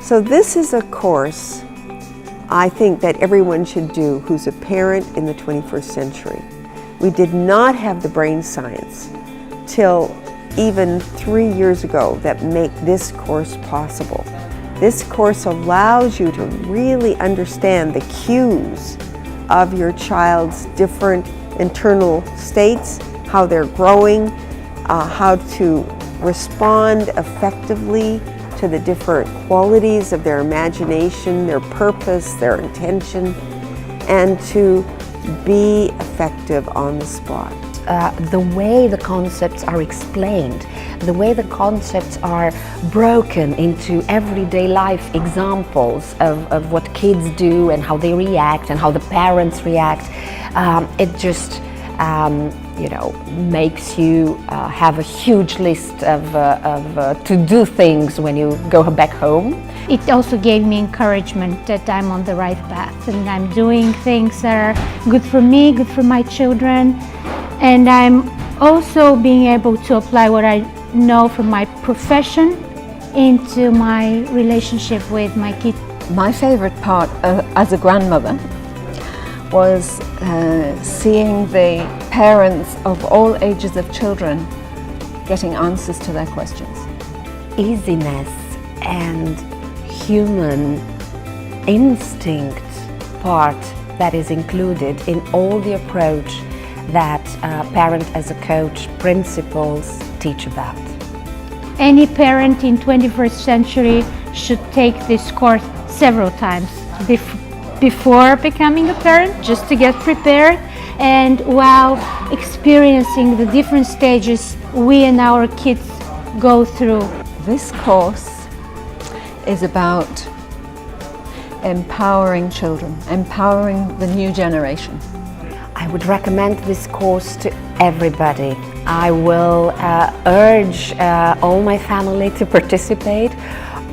So this is a course I think that everyone should do who's a parent in the 21st century. We did not have the brain science till even 3 years ago that make this course possible. This course allows you to really understand the cues of your child's different internal states, how they're growing, how to respond effectively to the different qualities of their imagination, their purpose, their intention, and to be effective on the spot. The way the concepts are explained, the way the concepts are broken into everyday life examples of what kids do and how they react and how the parents react, it just makes you have a huge list of to-do things when you go back home. It also gave me encouragement that I'm on the right path and I'm doing things that are good for me, good for my children, and I'm also being able to apply what I know from my profession into my relationship with my kids. My favorite part as a grandmother was seeing the parents of all ages of children getting answers to their questions. Easiness and human instinct part that is included in all the approach that Parent as a Coach principles teach about. Any parent in 21st century should take this course several times before becoming a parent, just to get prepared, and while experiencing the different stages we and our kids go through. This course is about empowering children, empowering the new generation. I would recommend this course to everybody. I will urge all my family to participate,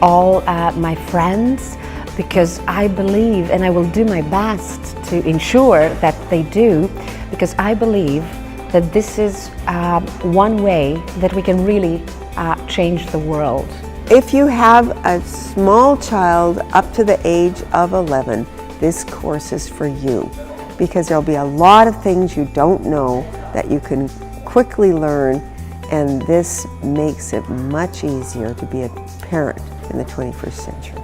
all my friends, because I believe, and I will do my best to ensure that they do, because I believe that this is one way that we can really change the world. If you have a small child up to the age of 11, this course is for you, because there'll be a lot of things you don't know that you can quickly learn, and this makes it much easier to be a parent in the 21st century.